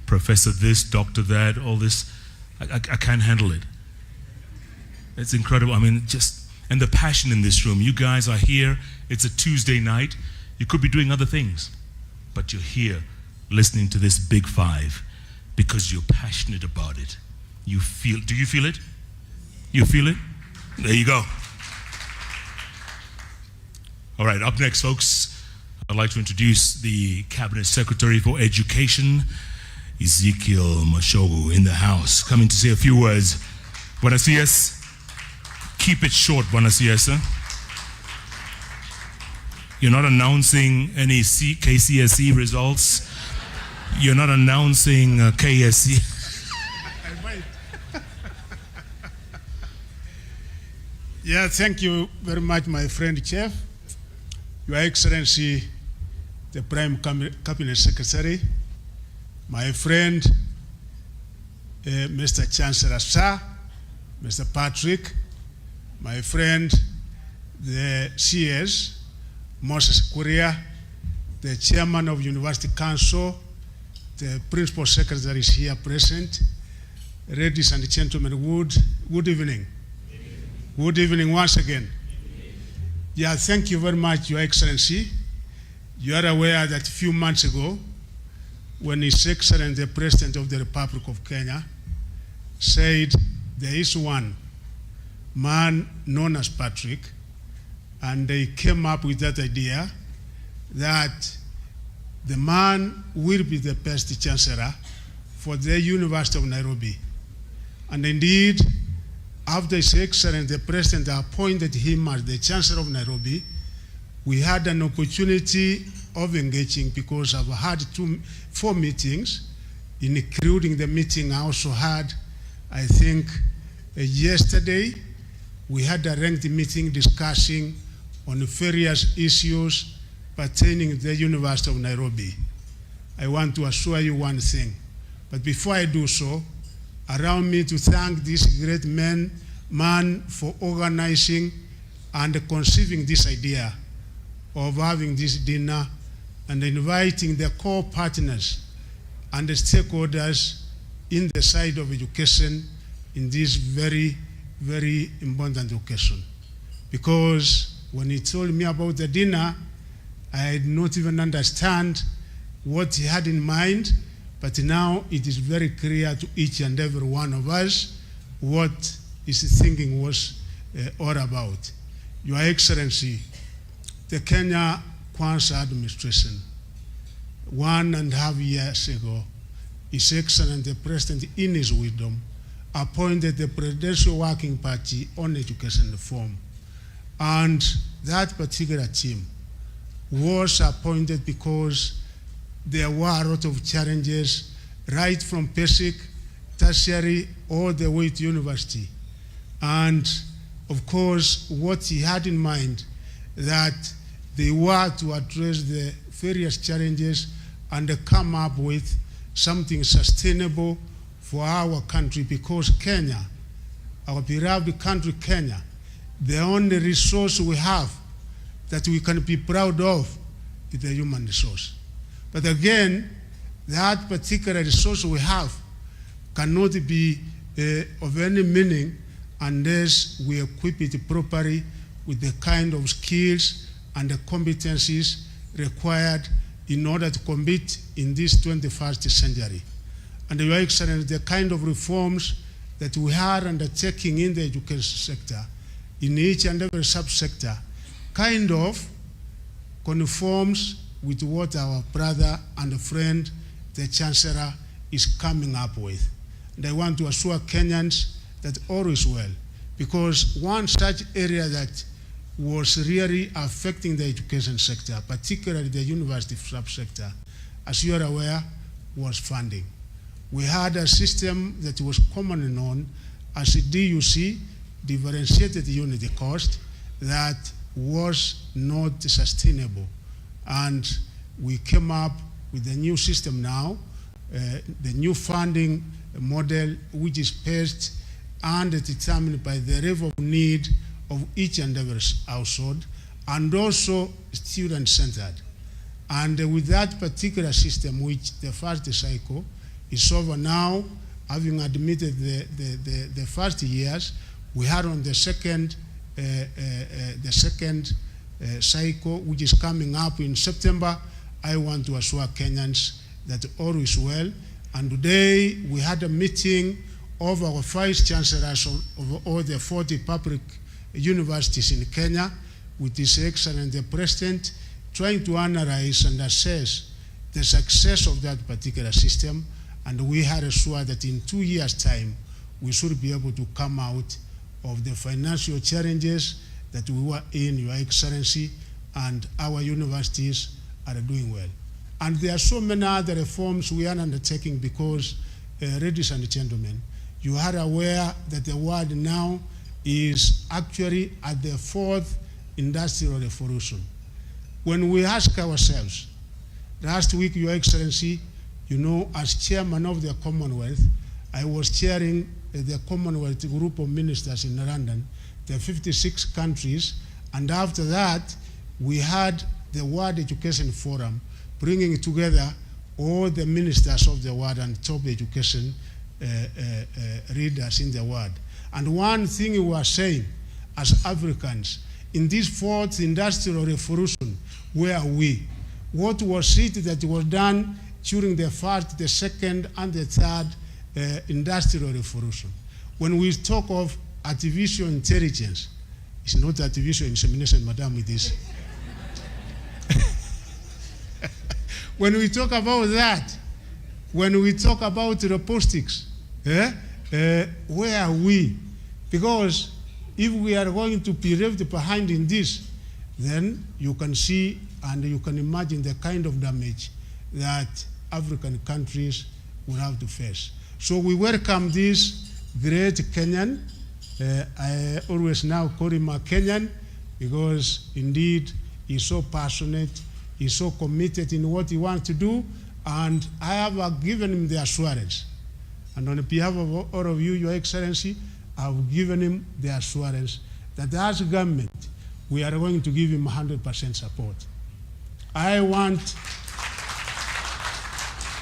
professor this, doctor that, all this. I can't handle it. It's incredible. I mean, and the passion in this room. You guys are here. It's a Tuesday night. You could be doing other things, but you're here listening to this Big Five because you're passionate about it. Do you feel it? You feel it? There you go. All right, up next, folks, I'd like to introduce the Cabinet Secretary for Education, Ezekiel Mashogu, in the house, coming to say a few words. Buenos dias. Keep it short, buenos dias. You're not announcing any KCSE results. You're not announcing KSE. Yeah, thank you very much, my friend Chief, Your Excellency, the Prime Cabinet Secretary, my friend, Mr. Chancellor Sir, Mr. Patrick, my friend, the CS, Moses Kuria, the Chairman of University Council, the Principal Secretaries here present, ladies and gentlemen, good evening. Good evening once again. Yeah, thank you very much, Your Excellency. You are aware that a few months ago, when His Excellency, the President of the Republic of Kenya, said there is one man known as Patrick, and they came up with that idea that the man will be the best chancellor for the University of Nairobi. And indeed, after His Excellency, the President appointed him as the Chancellor of Nairobi, we had an opportunity of engaging because I've had 4 meetings, including the meeting I also had, I think, yesterday. We had a lengthy meeting discussing on various issues pertaining to the University of Nairobi. I want to assure you one thing, but before I do so, allow me to thank this great man for organizing and conceiving this idea of having this dinner and inviting the core partners and the stakeholders in the side of education in this very, very important occasion. Because when he told me about the dinner, I did not even understand what he had in mind, but now it is very clear to each and every one of us what his thinking was all about. Your Excellency, the Kenya Kwanzaa administration, 1.5 years ago, His Excellency the President, in his wisdom, appointed the Presidential Working Party on Education Reform. And that particular team was appointed because there were a lot of challenges, right from basic, tertiary, all the way to university. And of course, what he had in mind, that they were to address the various challenges and come up with something sustainable for our country, because Kenya, our beloved country Kenya, the only resource we have that we can be proud of is the human resource. But again, that particular resource we have cannot be of any meaning unless we equip it properly with the kind of skills and the competencies required in order to compete in this 21st century. And Your Excellency, the kind of reforms that we are undertaking in the education sector, in each and every subsector, kind of conforms with what our brother and friend, the Chancellor, is coming up with. And I want to assure Kenyans that all is well, because one such area that was really affecting the education sector, particularly the university subsector, as you are aware, was funding. We had a system that was commonly known as a DUC, differentiated unit cost, that was not sustainable. And we came up with a new system now, the new funding model, which is based and determined by the level of need of each and every household, and also student-centered. And with that particular system, which the first cycle, is over now. Having admitted the first years, we had on the second cycle, which is coming up in September. I want to assure Kenyans that all is well. And today we had a meeting of our vice chancellors of all the 40 public universities in Kenya with His Excellency the President, trying to analyze and assess the success of that particular system. And we had assured that in 2 years' time, we should be able to come out of the financial challenges that we were in, Your Excellency, and our universities are doing well. And there are so many other reforms we are undertaking because, ladies and gentlemen, you are aware that the world now is actually at the fourth industrial revolution. When we ask ourselves, last week, Your Excellency, you know, as chairman of the Commonwealth, I was chairing the Commonwealth group of ministers in London, the 56 countries, and after that, we had the World Education Forum, bringing together all the ministers of the world and top education leaders in the world. And one thing we were saying as Africans, in this fourth industrial revolution, where are we? What was it that was done during the first, the second, and the third industrial revolution? When we talk of artificial intelligence, it's not artificial insemination, madam, it is. When we talk about that, when we talk about robotics, where are we? Because if we are going to be left behind in this, then you can see and you can imagine the kind of damage that African countries will have to face. So we welcome this great Kenyan. I always now call him a Kenyan because indeed he's so passionate, he's so committed in what he wants to do, and I have given him the assurance. And on behalf of all of you, Your Excellency, I've given him the assurance that as government, we are going to give him 100% support. I want,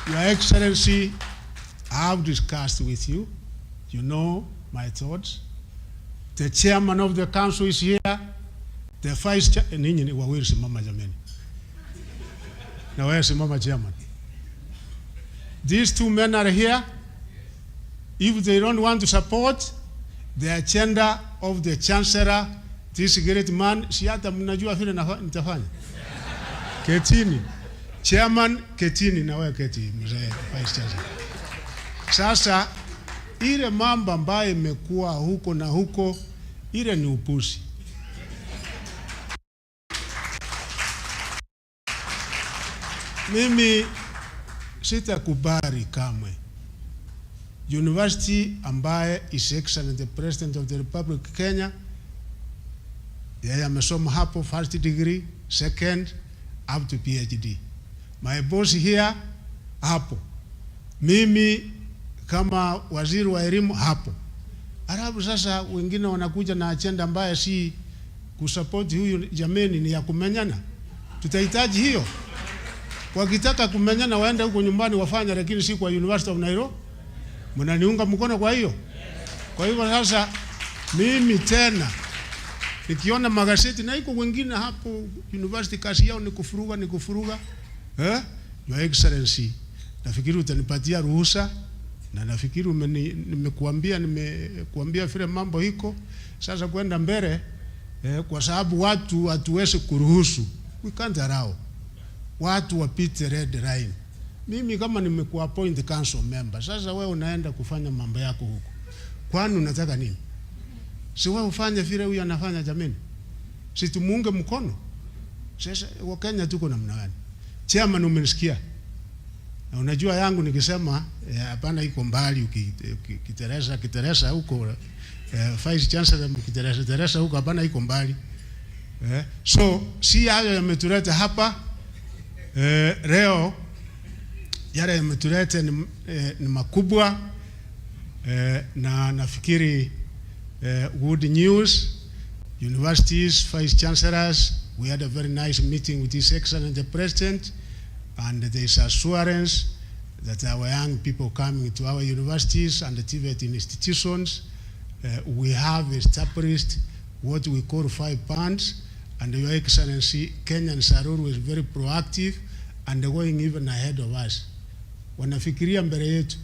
Your Excellency, I have discussed with you, you know my thoughts. The chairman of the council is here, the vice chairman, chairman. These two men are here. If they don't want to support the agenda of the chancellor, this great man, siata mnajua vile nitafanya. Ketini. Chairman, ketini na wewe keti, mzee vice chancellor. Sasa ile mambo ambayo imekuwa huko na huko, ile ni upuzi. Mimi sitakubali kamwe university ambaye His Excellency the President of the Republic of Kenya, yeye amesoma hapo first degree, second, up to PhD. My boss here hapo. Mimi kama waziri wa elimu hapo. Alafu sasa wengine wanakuja na agenda ambaye si kusupport huyu jameni, ni ya kumenyana. Tutahitaji hiyo. Wakitaka kumenyana waende huko nyumbani wafanya, lakini si kwa University of Nairobi. Mnaniunga mkono kwa hiyo? Kwa hivyo sasa mimi tena nikiona magazeti na iko wengine hapo university kazi yao ni kufuruga. Your Excellency, nafikiri utanipatia ruhusa na nafikiri nimekuambia vile mambo hiko sasa kwenda mbele, kwa sababu watu hatuwezi kuruhusu, we can't allow watu wapite red line. Mimi kama nimekuappoint council member, sasa wewe unaenda kufanya mambo yako huko, kwani unataka nini? Si wewe ufanye vile huyu anafanya jameni, si tumuunge mkono? Sasa wa Kenya tuko namna gani? Chairman, umenisikia? Na unajua yangu nikisema hapana iko mbali, ukiteresa huko, vice chancellor ukiteresa huko, hapana iko mbali. So si hayo yametuleta hapa leo. Yale yametuleta ni makubwa, na nafikiri good news. Universities, vice chancellors, we had a very nice meeting with His Excellency the President, and there is assurance that our young people coming to our universities and the TVET institutions, we have established what we call 5 bands, and Your Excellency, Kenyans are always very proactive and they're going even ahead of us. Wanafikiria mbele yetu.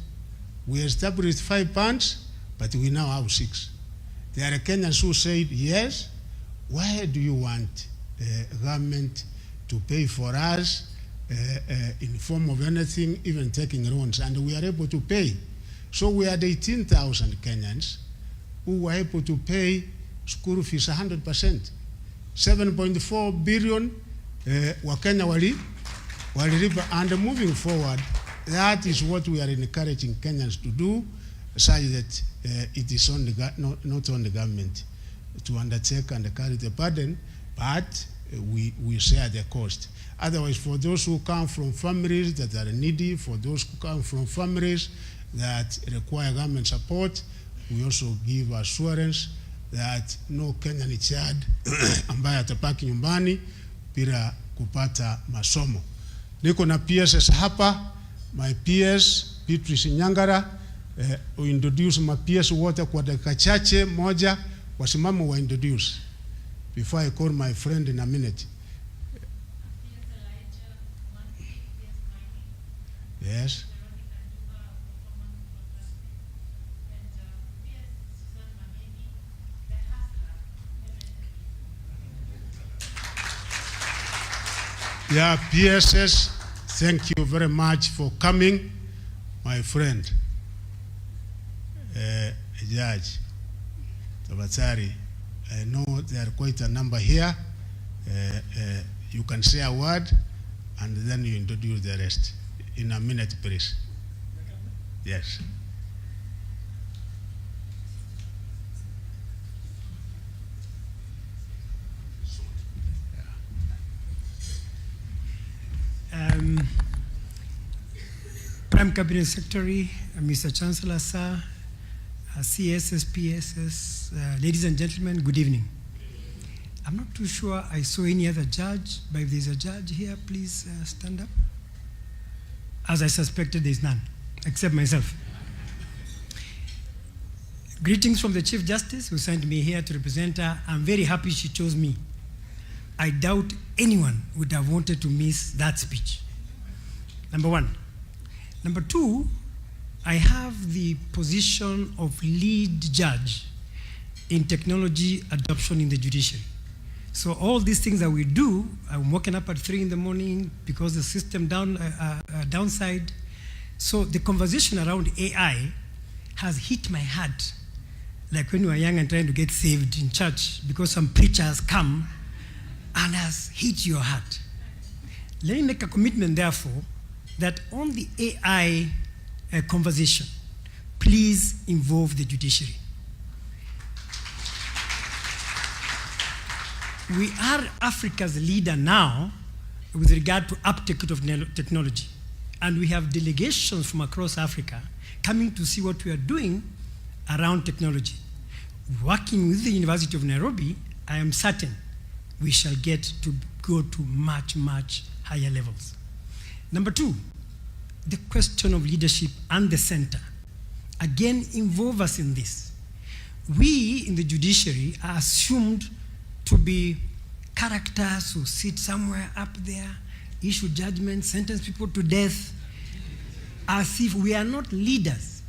We established 5 bands, but we now have 6. There are Kenyans who said, yes, why do you want the government to pay for us in form of anything, even taking loans? And we are able to pay. So we had 18,000 Kenyans who were able to pay school fees 100%. 7.4 billion Wakenya walilipa, and moving forward, that is what we are encouraging Kenyans to do, such that it is not on the government to undertake and carry the burden, but we share the cost. Otherwise, for those who come from families that are needy, for those who come from families that require government support, we also give assurance that no Kenyan child ambaye atapaki nyumbani bila kupata masomo. Niko na PSS hapa, my PS Beatrice Nyangara, introduce my PS wote kwa dakika chache moja, wasimame wa introduce before I call my friend in a minute. Yes. Yeah, PSS, thank you very much for coming, my friend. Judge Tabatari, I know there are quite a number here. You can say a word and then you introduce the rest. In a minute, please. Yes. Prime Cabinet Secretary, Mr. Chancellor, sir, CSS, PSS, ladies and gentlemen, good evening. I'm not too sure I saw any other judge, but if there's a judge here, please stand up. As I suspected, there's none, except myself. Greetings from the Chief Justice who sent me here to represent her. I'm very happy she chose me. I doubt anyone would have wanted to miss that speech. Number one. Number two, I have the position of lead judge in technology adoption in the judiciary. So all these things that we do, I'm waking up at 3 in the morning because the system downside. So the conversation around AI has hit my heart, like when you were young and trying to get saved in church because some preacher has come and has hit your heart. Let me make a commitment, therefore, that on the AI conversation, please involve the judiciary. We are Africa's leader now with regard to uptake of technology. And we have delegations from across Africa coming to see what we are doing around technology. Working with the University of Nairobi, I am certain we shall get to go to much, much higher levels. Number two, the question of leadership and the center. Again, involve us in this. We in the judiciary are assumed to be characters who sit somewhere up there, issue judgments, sentence people to death, as if we are not leaders.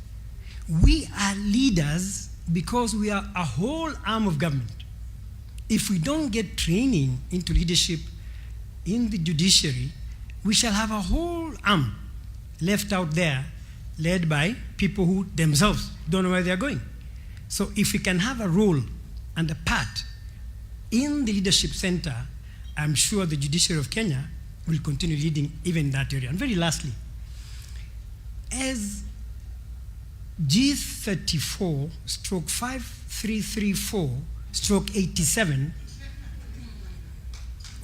We are leaders because we are a whole arm of government. If we don't get training into leadership in the judiciary, we shall have a whole arm left out there, led by people who themselves don't know where they're going. So if we can have a role and a part in the leadership center, I'm sure the judiciary of Kenya will continue leading even in that area. And very lastly, as G34/5334/87,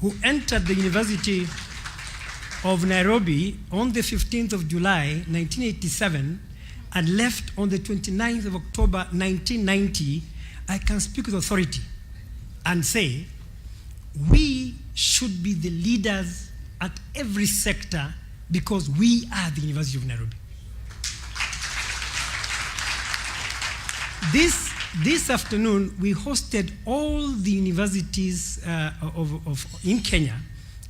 who entered the University of Nairobi on the 15th of July, 1987, and left on the 29th of October, 1990, I can speak with authority and say, we should be the leaders at every sector because we are the University of Nairobi. This afternoon, we hosted all the universities in Kenya,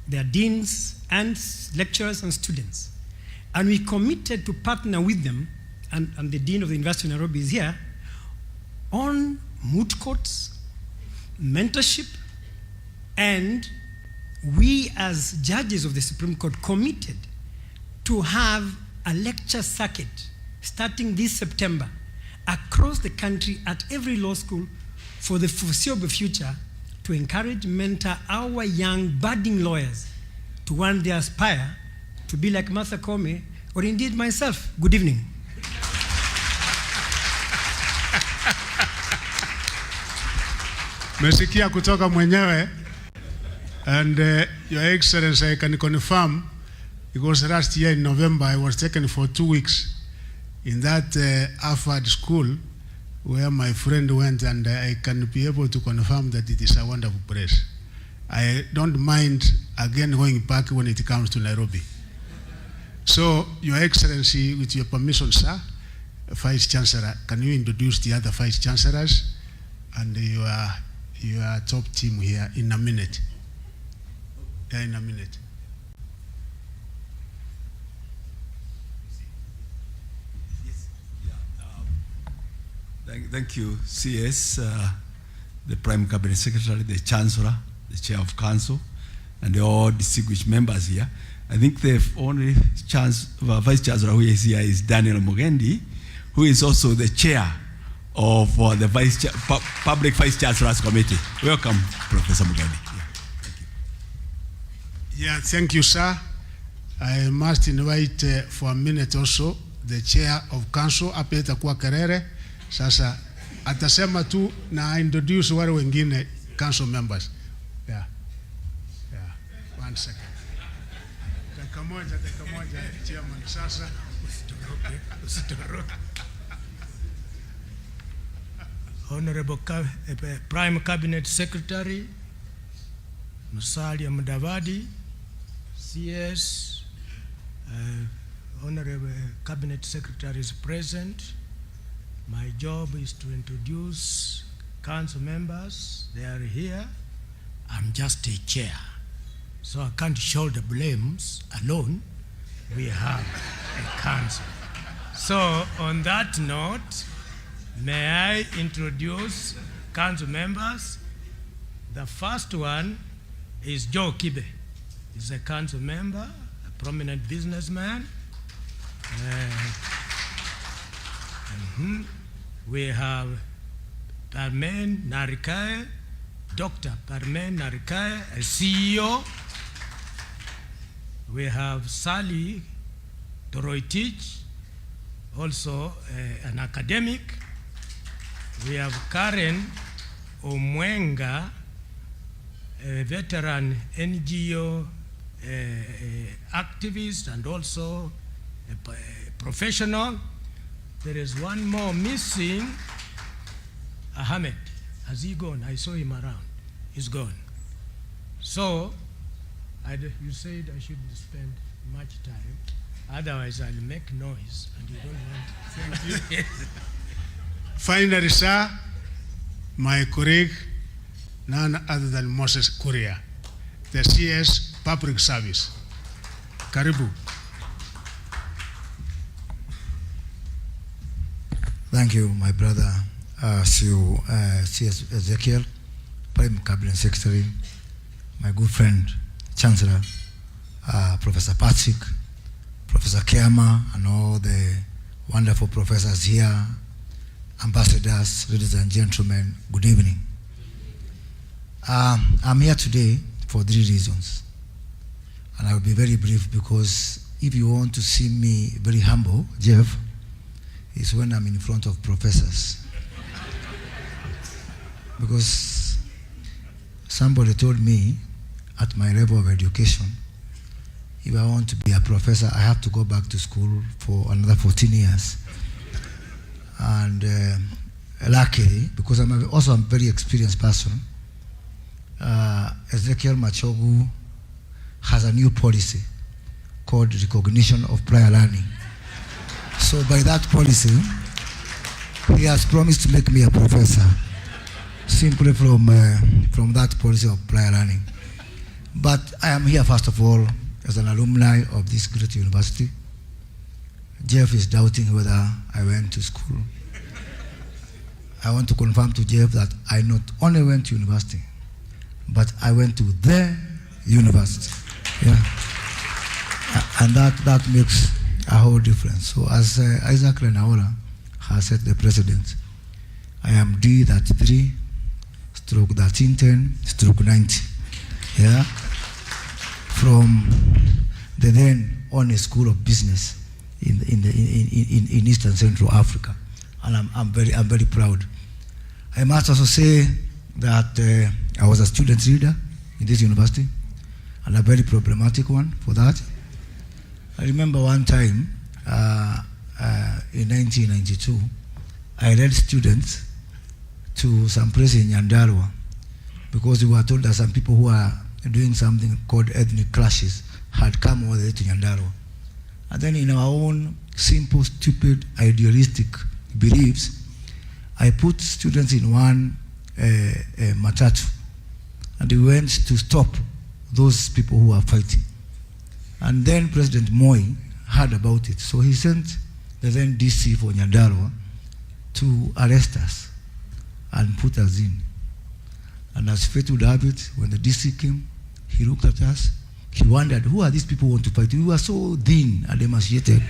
their deans and lecturers and students. And we committed to partner with them, and the Dean of the University of Nairobi is here, on moot courts, mentorship, and we as judges of the Supreme Court committed to have a lecture circuit starting this September across the country at every law school for the foreseeable future to encourage, mentor our young budding lawyers to one day aspire to be like Martha Koome or indeed myself. Good evening. Mesikia kutoka mwenyewe, and Your Excellency, I can confirm, because last year in November I was taken for 2 weeks in that Harvard school where my friend went, and I can be able to confirm that it is a wonderful place. I don't mind again going back when it comes to Nairobi. So, Your Excellency, with your permission, sir, Vice Chancellor, can you introduce the other Vice Chancellors and your top team here in a minute? Yeah, in a minute. Thank you, CS, the Prime Cabinet Secretary, the Chancellor, the Chair of Council, and all distinguished members here. I think the only Vice Chancellor who is here is Daniel Mugendi, who is also the Chair of the Public Vice Chancellor's Committee. Welcome, Professor Mugendi. Yeah, thank you, sir. I must invite for a minute also the Chair of Council, Apeta Kwa Kerere. Sasa atasema tu na introduce wale wengine council members. Yeah. 1 second. Dakika moja, Chairman. Sasa Honorable Prime Cabinet Secretary Musalia Mudavadi, CS, Honorable Cabinet Secretary is present. My job is to introduce council members. They are here. I'm just a chair, so I can't shoulder blames alone. We have a council. So on that note, may I introduce council members? The first one is Joe Kibe. He's a council member, a prominent businessman. We have Parmen Narikae, Dr. Parmen Narikae, a CEO. We have Sally Toroitich, also an academic. We have Karen Omwenga, a veteran NGO activist and also a professional. There is one more missing, Ahmed. Has he gone? I saw him around. He's gone. So, you said I shouldn't spend much time, otherwise I'll make noise, and you don't want to. Thank you. Finally, sir, my colleague, none other than Moses Kuria, the CS Public Service. Karibu. Thank you, my brother, CS Ezekiel, Prime Cabinet Secretary, my good friend, Chancellor, Professor Patrick, Professor Kiama, and all the wonderful professors here, ambassadors, ladies and gentlemen, good evening. I'm here today for 3 reasons, and I'll be very brief because if you want to see me very humble, Jeff, is when I'm in front of professors. Because somebody told me at my level of education, if I want to be a professor, I have to go back to school for another 14 years. And luckily, because I'm also a very experienced person, Ezekiel Machogu has a new policy called recognition of prior learning. So by that policy, he has promised to make me a professor, simply from that policy of prior learning. But I am here, first of all, as an alumni of this great university. Jeff is doubting whether I went to school. I want to confirm to Jeff that I not only went to university, but I went to the university. Yeah. And that makes a whole difference. So as Isaac Renaola has said, the president, I am D33, stroke 1310, stroke 90. Yeah. From the then only school of business in Eastern Central Africa. And I'm very proud. I must also say that I was a student leader in this university, and a very problematic one for that. I remember one time in 1992, I led students to some place in Nyandarua because we were told that some people who are doing something called ethnic clashes had come over there to Nyandarua. And then in our own simple, stupid, idealistic beliefs, I put students in one matatu, and we went to stop those people who are fighting. And then President Moi heard about it, so he sent the then DC for Nyandarua to arrest us and put us in. And as fate would have it, when the DC came, he looked at us, he wondered, who are these people who want to fight? We were so thin and emaciated.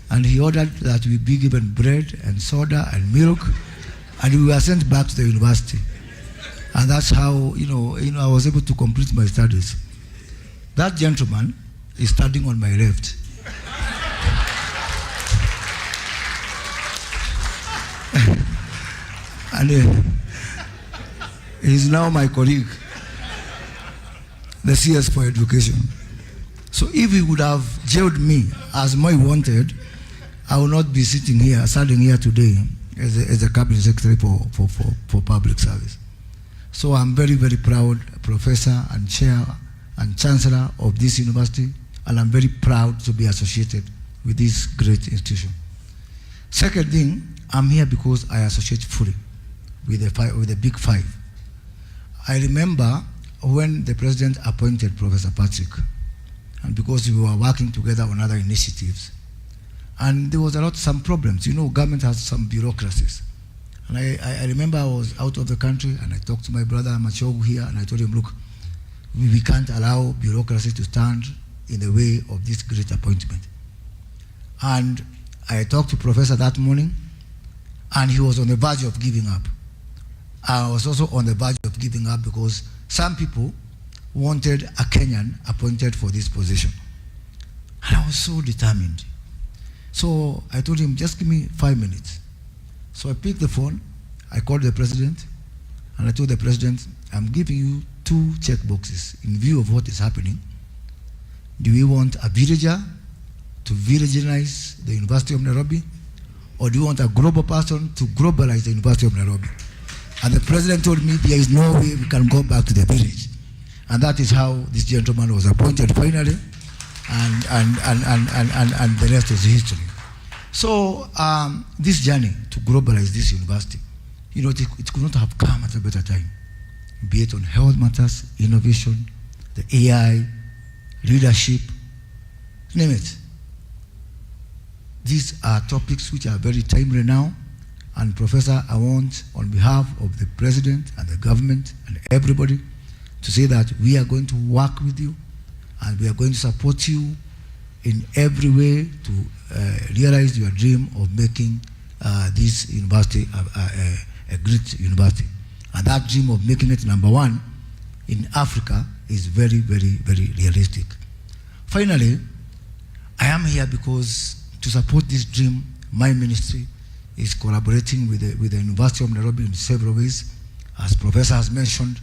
And he ordered that we be given bread and soda and milk, and we were sent back to the university. And that's how, I was able to complete my studies. That gentleman is standing on my left. And he's now my colleague, the CS for Education. So if he would have jailed me as Moi wanted, I would not be standing here today as a cabinet secretary for public service. So I'm very proud professor and chair and chancellor of this university, and I'm very proud to be associated with this great institution. Second thing, I'm here because I associate fully with the Big Five. I remember when the president appointed Professor Patrick, and because we were working together on other initiatives, and there was some problems. Government has some bureaucracies. And I remember I was out of the country, and I talked to my brother Machogu here, and I told him, look, we can't allow bureaucracy to stand in the way of this great appointment. And I talked to Professor that morning, and he was on the verge of giving up. I was also on the verge of giving up because some people wanted a Kenyan appointed for this position. And I was so determined. So I told him, just give me 5 minutes. So I picked the phone, I called the president, and I told the president, I'm giving you 2 check boxes in view of what is happening. Do we want a villager to villagenize the University of Nairobi, or do you want a global person to globalize the University of Nairobi? And the president told me there is no way we can go back to the village. And that is how this gentleman was appointed finally, and the rest is history. So this journey to globalize this university, it could not have come at a better time, be it on health matters, innovation, the AI, leadership, name it. These are topics which are very timely now. And Professor, I want, on behalf of the President and the government and everybody, to say that we are going to work with you, and we are going to support you in every way to realize your dream of making this university a great university. And that dream of making it #1 in Africa is very realistic. Finally, I am here because to support this dream, my ministry is collaborating with the University of Nairobi in several ways. As Professor has mentioned,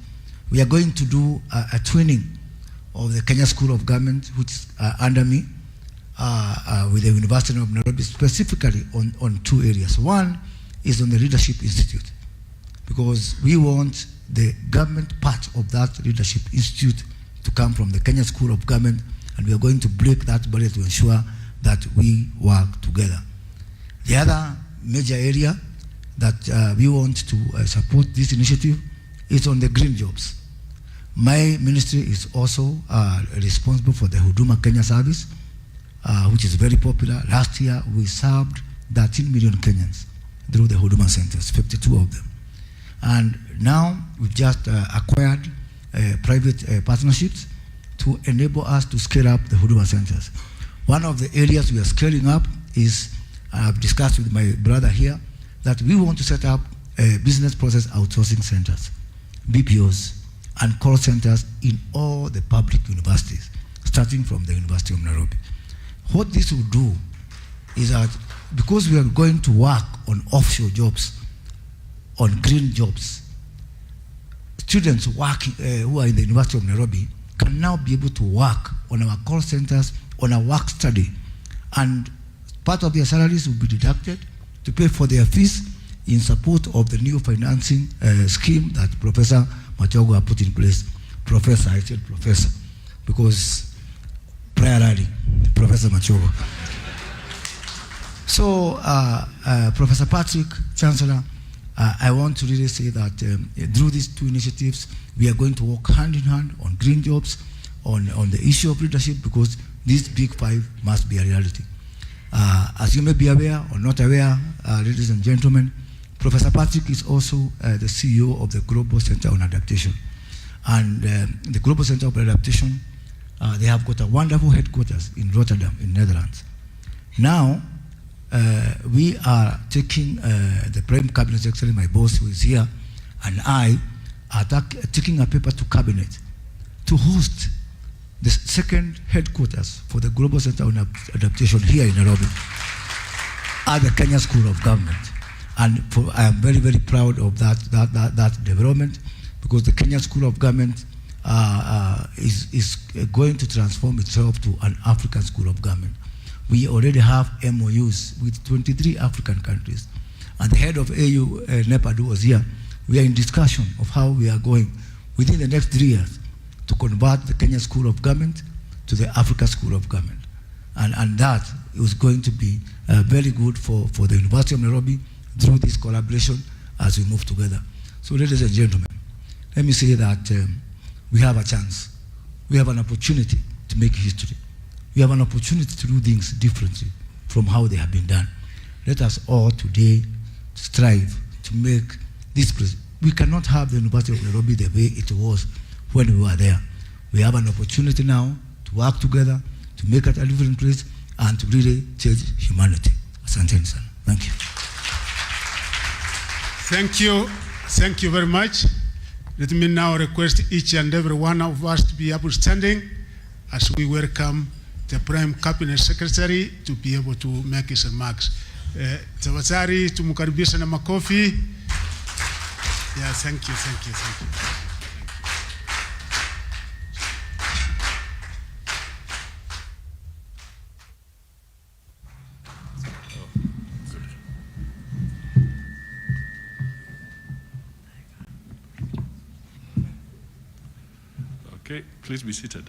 we are going to do a twinning of the Kenya School of Government, which is under me, with the University of Nairobi, specifically on 2 areas. One is on the Leadership Institute, because we want the government part of that Leadership Institute to come from the Kenya School of Government and we are going to break that barrier to ensure that we work together. The other major area that we want to support this initiative is on the green jobs. My ministry is also responsible for the Huduma Kenya service, which is very popular. Last year, we served 13 million Kenyans through the Huduma centers, 52 of them. And now we've just acquired private partnerships to enable us to scale up the Huduma centers. One of the areas we are scaling up is, I've discussed with my brother here, that we want to set up business process outsourcing centers, BPOs, and call centers in all the public universities, starting from the University of Nairobi. What this will do is that because we are going to work on offshore jobs, on green jobs, students working, who are in the University of Nairobi can now be able to work on our call centers, on our work study, and part of their salaries will be deducted to pay for their fees in support of the new financing scheme that Professor Machogu has put in place. Professor, I said professor, because priorly, Professor Machogu. So, Professor Patrick, Chancellor, I want to really say that through these two initiatives, we are going to work hand in hand on green jobs, on the issue of leadership, because these big five must be a reality. As you may be aware or not aware, ladies and gentlemen, Professor Patrick is also the CEO of the Global Center on Adaptation. And the Global Center on Adaptation, they have got a wonderful headquarters in Rotterdam, in Netherlands. Now, we are taking the Prime Cabinet Secretary, my boss who is here, and I are taking a paper to Cabinet to host the second headquarters for the Global Center on Adaptation here in Nairobi at the Kenya School of Government. And I am very, very proud of that development, because the Kenya School of Government is going to transform itself to an African School of Government. We already have MOUs with 23 African countries. And the head of AU, Nepadu, was here. We are in discussion of how we are going within the next 3 years to convert the Kenya School of Government to the Africa School of Government. And that is going to be very good for the University of Nairobi through this collaboration as we move together. So ladies and gentlemen, let me say that we have a chance. We have an opportunity to make history. We have an opportunity to do things differently from how they have been done. Let us all today strive to make this place. We cannot have the University of Nairobi the way it was when we were there. We have an opportunity now to work together, to make it a different place, and to really change humanity. Asante sana. Thank you. Thank you. Thank you very much. Let me now request each and every one of us to be upstanding as we welcome the Prime Cabinet Secretary to be able to make his remarks. Tafadhali tumkaribishe na makofi. Yeah, thank you, thank you, thank you. Okay, please be seated.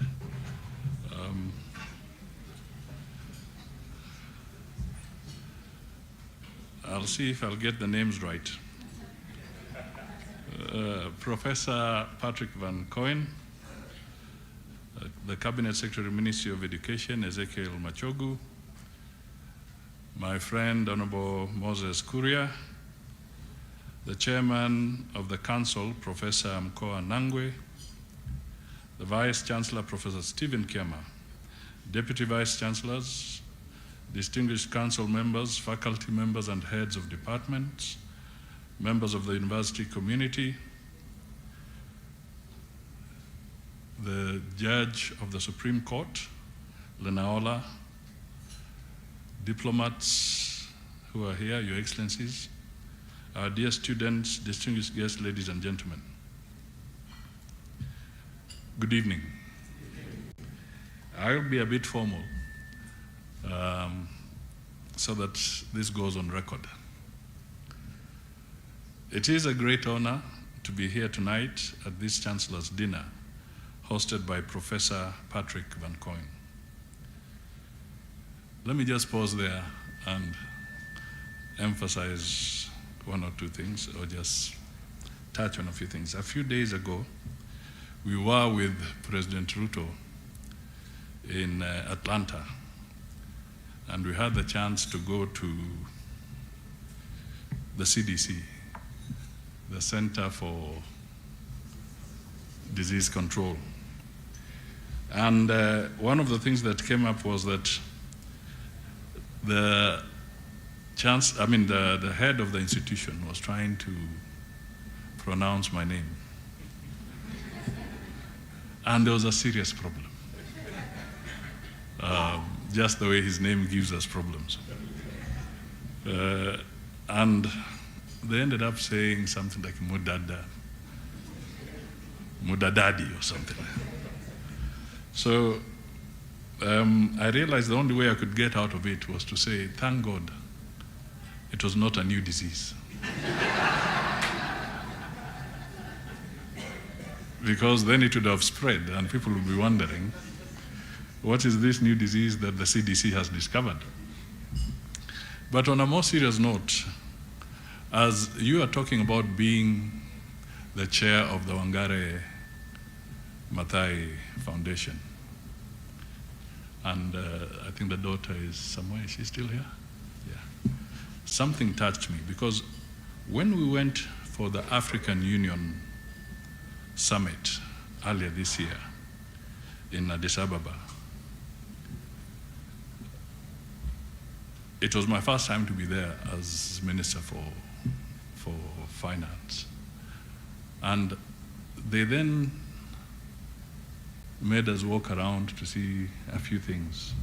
I'll see if I'll get the names right. Professor Patrick Van Coyen, the Cabinet Secretary, Ministry of Education, Ezekiel Machogu, my friend Honorable Moses Kuria, the Chairman of the Council, Professor Mkoa Nangwe, the Vice Chancellor, Professor Stephen Kiama, Deputy Vice Chancellors, distinguished council members, faculty members and heads of departments, members of the university community, the Judge of the Supreme Court, Lenaola, diplomats who are here, Your Excellencies, our dear students, distinguished guests, ladies and gentlemen. Good evening. I'll be a bit formal so that this goes on record. It is a great honor to be here tonight at this Chancellor's dinner hosted by Professor Patrick Van Coyen. Let me just pause there and emphasize one or two things, or just touch on a few things. A few days ago, we were with President Ruto in Atlanta, and we had the chance to go to the CDC, the Center for Disease Control. And one of the things that came up was that the head of the institution was trying to pronounce my name. And there was a serious problem. Just the way his name gives us problems. And they ended up saying something like Mudadadi or something. So I realized the only way I could get out of it was to say, thank God, it was not a new disease. Because then it would have spread and people would be wondering, what is this new disease that the CDC has discovered? But on a more serious note, as you are talking about being the chair of the Wangare Maathai Foundation, and I think the daughter is somewhere, is she still here? Yeah. Something touched me, because when we went for the African Union Summit earlier this year in Addis Ababa, it was my first time to be there as Minister for Finance. And they then made us walk around to see a few things.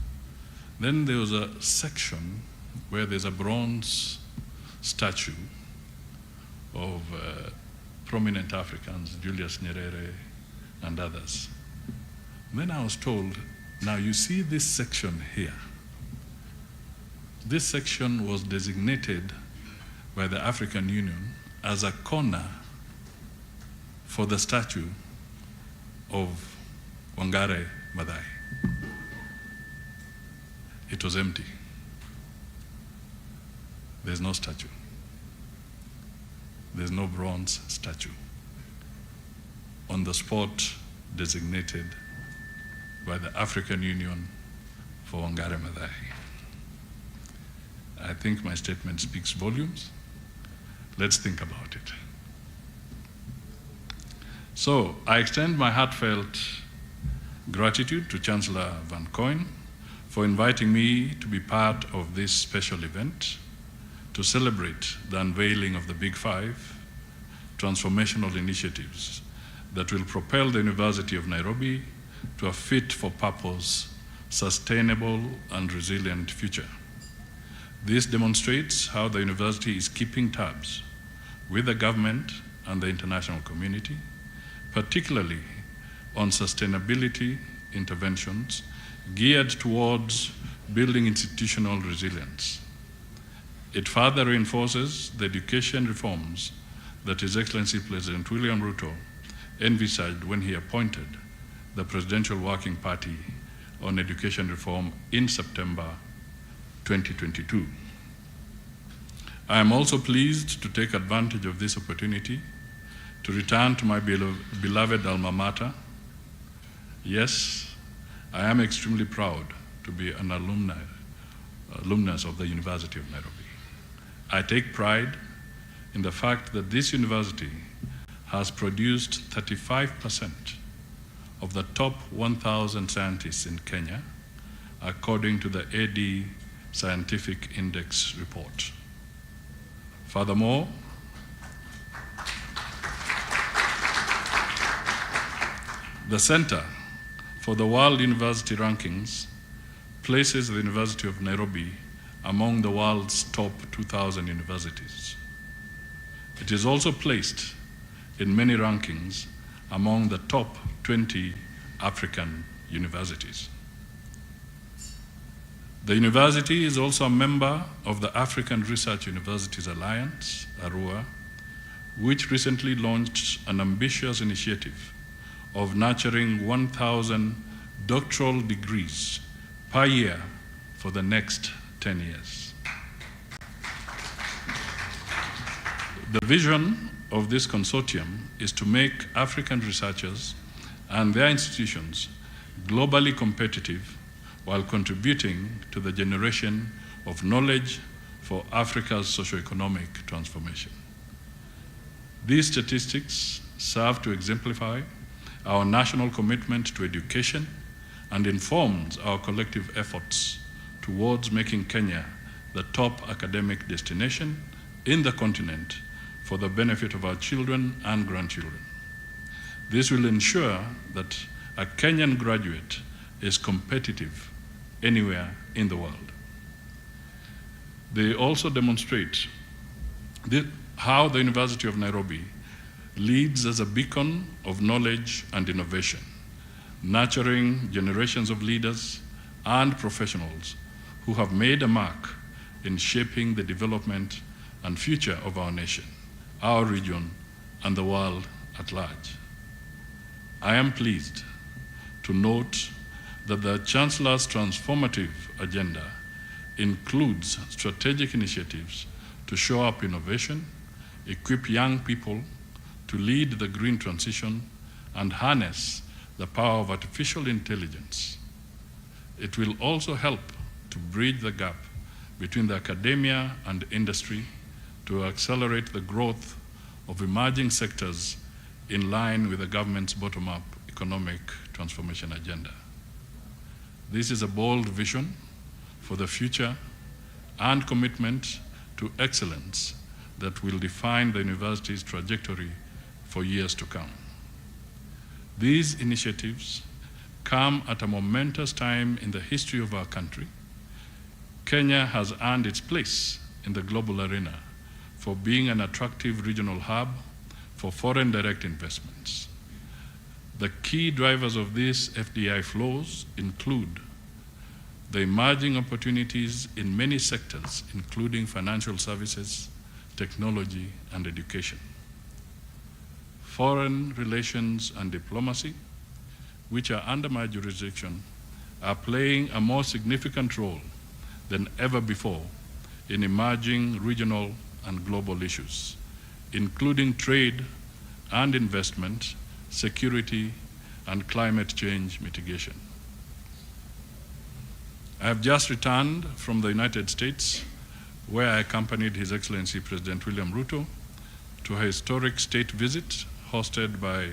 Then there was a section where there's a bronze statue of prominent Africans, Julius Nyerere and others. Then I was told, now you see this section here. This section was designated by the African Union as a corner for the statue of Wangare Maathai. It was empty. There's no statue. There's no bronze statue on the spot designated by the African Union for Wangare Maathai. I think my statement speaks volumes. Let's think about it. So I extend my heartfelt gratitude to Chancellor Van Coyen for inviting me to be part of this special event to celebrate the unveiling of the Big Five transformational initiatives that will propel the University of Nairobi to a fit-for-purpose, sustainable and resilient future. This demonstrates how the university is keeping tabs with the government and the international community, particularly on sustainability interventions geared towards building institutional resilience. It further reinforces the education reforms that His Excellency President William Ruto envisaged when he appointed the Presidential Working Party on Education Reform in September 2022. I am also pleased to take advantage of this opportunity to return to my beloved alma mater. Yes, I am extremely proud to be an alumnus of the University of Nairobi. I take pride in the fact that this university has produced 35% of the top 1,000 scientists in Kenya, according to the AD Scientific Index report. Furthermore, the Center for the World University Rankings places the University of Nairobi among the world's top 2,000 universities. It is also placed in many rankings among the top 20 African universities. The university is also a member of the African Research Universities Alliance, ARUA, which recently launched an ambitious initiative of nurturing 1,000 doctoral degrees per year for the next 10 years. The vision of this consortium is to make African researchers and their institutions globally competitive while contributing to the generation of knowledge for Africa's socio-economic transformation. These statistics serve to exemplify our national commitment to education and informs our collective efforts towards making Kenya the top academic destination in the continent for the benefit of our children and grandchildren. This will ensure that a Kenyan graduate is competitive anywhere in the world. They also demonstrate how the University of Nairobi leads as a beacon of knowledge and innovation, nurturing generations of leaders and professionals who have made a mark in shaping the development and future of our nation, our region, and the world at large. I am pleased to note that the Chancellor's transformative agenda includes strategic initiatives to show up innovation, equip young people to lead the green transition, and harness the power of artificial intelligence. It will also help to bridge the gap between the academia and industry to accelerate the growth of emerging sectors in line with the government's bottom-up economic transformation agenda. This is a bold vision for the future and commitment to excellence that will define the university's trajectory for years to come. These initiatives come at a momentous time in the history of our country. Kenya has earned its place in the global arena for being an attractive regional hub for foreign direct investments. The key drivers of these FDI flows include the emerging opportunities in many sectors, including financial services, technology, and education. Foreign relations and diplomacy, which are under my jurisdiction, are playing a more significant role than ever before in emerging regional and global issues, including trade and investment, security, and climate change mitigation. I have just returned from the United States, where I accompanied His Excellency President William Ruto to a historic state visit hosted by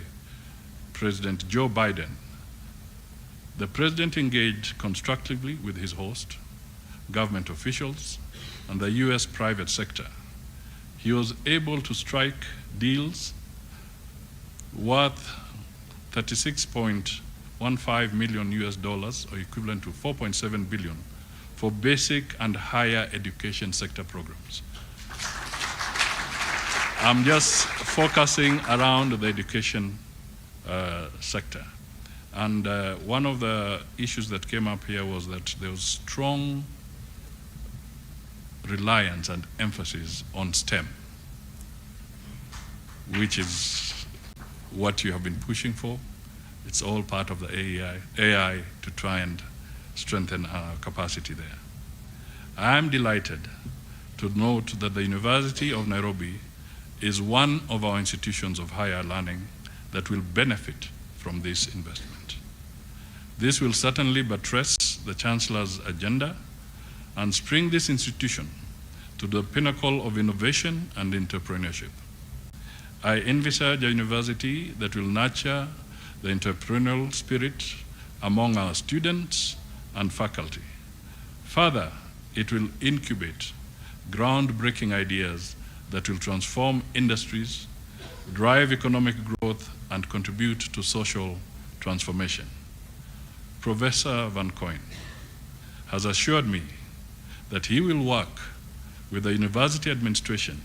President Joe Biden. The President engaged constructively with his host, government officials, and the US private sector. He was able to strike deals worth $36.15 million US, or equivalent to 4.7 billion, for basic and higher education sector programs. I'm just focusing around the education sector. And one of the issues that came up here was that there was strong reliance and emphasis on STEM, which is what you have been pushing for. It's all part of the AI to try and strengthen our capacity there. I'm delighted to note that the University of Nairobi is one of our institutions of higher learning that will benefit from this investment. This will certainly buttress the Chancellor's agenda and spring this institution to the pinnacle of innovation and entrepreneurship. I envisage a university that will nurture the entrepreneurial spirit among our students and faculty. Further, it will incubate groundbreaking ideas that will transform industries, drive economic growth, and contribute to social transformation. Professor Van Coyne has assured me that he will work with the university administration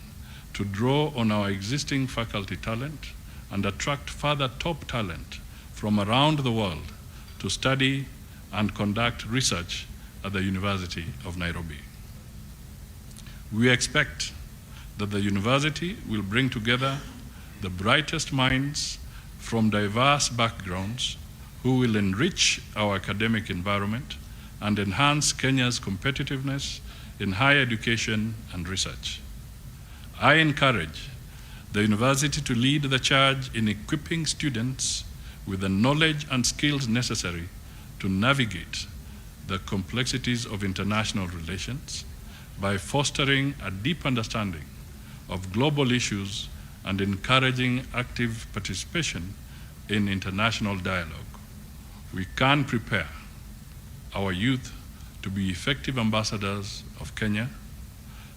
to draw on our existing faculty talent and attract further top talent from around the world to study and conduct research at the University of Nairobi. We expect that the university will bring together the brightest minds from diverse backgrounds who will enrich our academic environment and enhance Kenya's competitiveness in higher education and research. I encourage the university to lead the charge in equipping students with the knowledge and skills necessary to navigate the complexities of international relations by fostering a deep understanding of global issues and encouraging active participation in international dialogue. We can prepare our youth to be effective ambassadors of Kenya.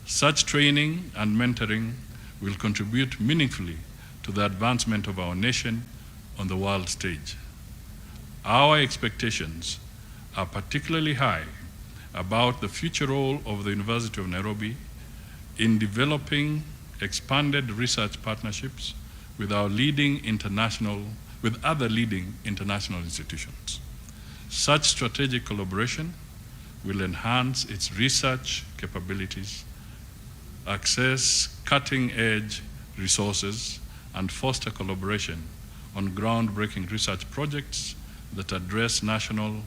Such training and mentoring will contribute meaningfully to the advancement of our nation on the world stage. Our expectations are particularly high about the future role of the University of Nairobi in developing expanded research partnerships with other leading international institutions. Such strategic collaboration will enhance its research capabilities, access cutting-edge resources, and foster collaboration on groundbreaking research projects that address national,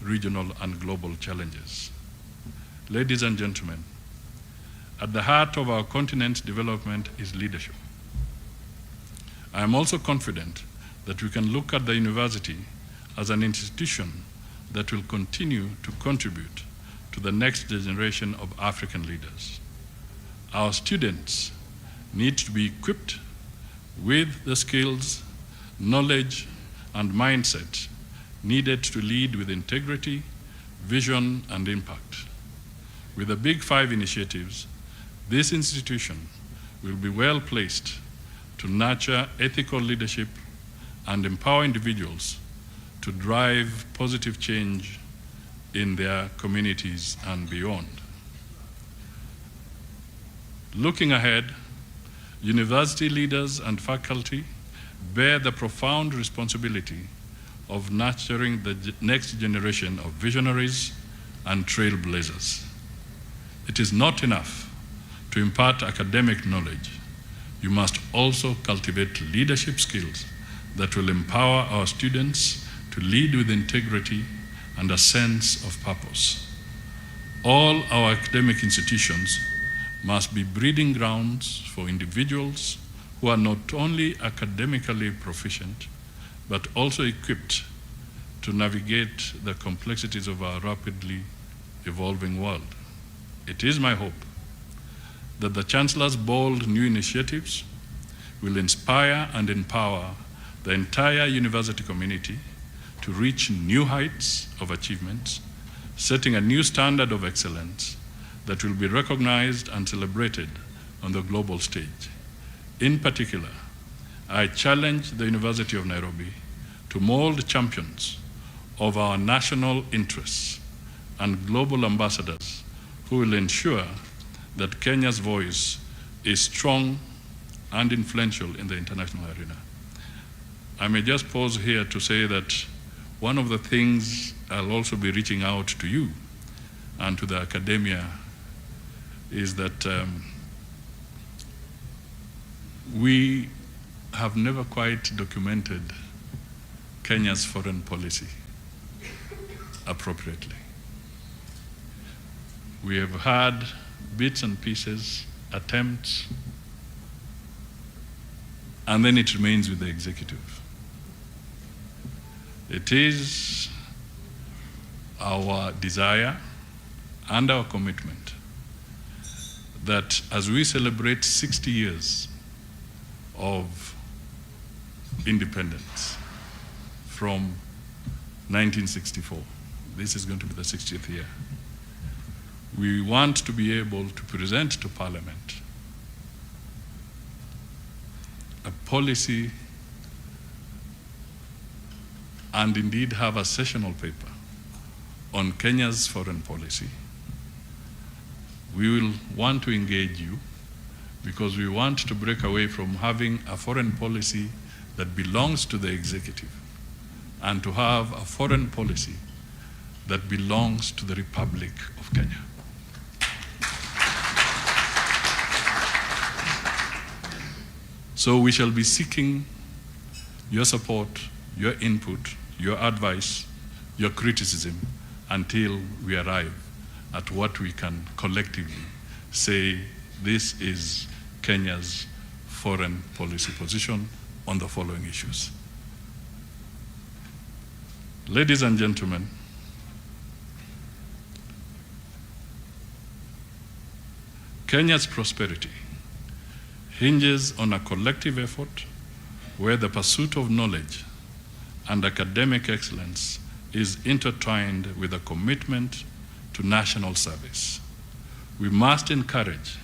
regional, and global challenges. Ladies and gentlemen, at the heart of our continent's development is leadership. I am also confident that we can look at the university as an institution that will continue to contribute to the next generation of African leaders. Our students need to be equipped with the skills, knowledge, and mindset needed to lead with integrity, vision, and impact. With the Big Five initiatives, this institution will be well placed to nurture ethical leadership and empower individuals to drive positive change in their communities and beyond. Looking ahead, university leaders and faculty bear the profound responsibility of nurturing the next generation of visionaries and trailblazers. It is not enough to impart academic knowledge. You must also cultivate leadership skills that will empower our students to lead with integrity and a sense of purpose. All our academic institutions must be breeding grounds for individuals who are not only academically proficient, but also equipped to navigate the complexities of our rapidly evolving world. It is my hope that the Chancellor's bold new initiatives will inspire and empower the entire university community to reach new heights of achievements, setting a new standard of excellence that will be recognized and celebrated on the global stage. In particular, I challenge the University of Nairobi to mold champions of our national interests and global ambassadors who will ensure that Kenya's voice is strong and influential in the international arena. I may just pause here to say that one of the things I'll also be reaching out to you and to the academia is that we have never quite documented Kenya's foreign policy appropriately. We have had bits and pieces, attempts, and then it remains with the executive. It is our desire and our commitment that as we celebrate 60 years of independence from 1964, this is going to be the 60th year, we want to be able to present to Parliament a policy and indeed have a sessional paper on Kenya's foreign policy. We will want to engage you because we want to break away from having a foreign policy that belongs to the executive and to have a foreign policy that belongs to the Republic of Kenya. So we shall be seeking your support, your input, your advice, your criticism, until we arrive at what we can collectively say this is Kenya's foreign policy position on the following issues. Ladies and gentlemen, Kenya's prosperity hinges on a collective effort where the pursuit of knowledge and academic excellence is intertwined with a commitment to national service. We must encourage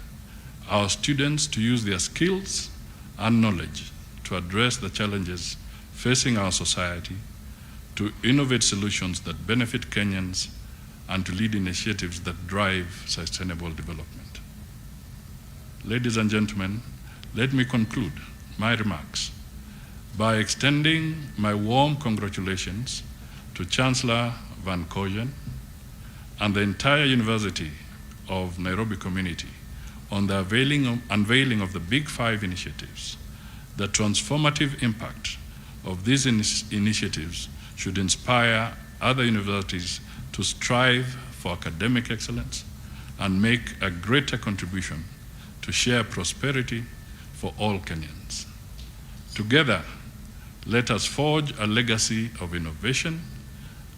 our students to use their skills and knowledge to address the challenges facing our society, to innovate solutions that benefit Kenyans, and to lead initiatives that drive sustainable development. Ladies and gentlemen, let me conclude my remarks by extending my warm congratulations to Chancellor Van Koyen and the entire University of Nairobi community on the unveiling of the Big Five initiatives. The transformative impact of these initiatives should inspire other universities to strive for academic excellence and make a greater contribution to share prosperity for all Kenyans. Together, let us forge a legacy of innovation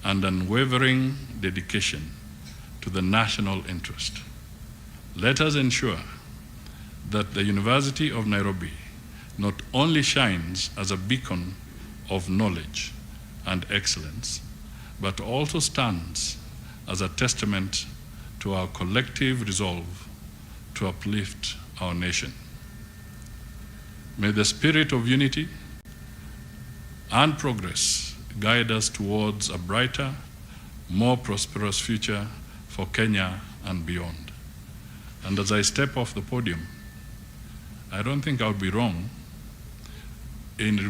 and unwavering dedication to the national interest. Let us ensure that the University of Nairobi not only shines as a beacon of knowledge and excellence, but also stands as a testament to our collective resolve to uplift our nation. May the spirit of unity and progress guide us towards a brighter, more prosperous future for Kenya and beyond. And as I step off the podium, I don't think I'll be wrong in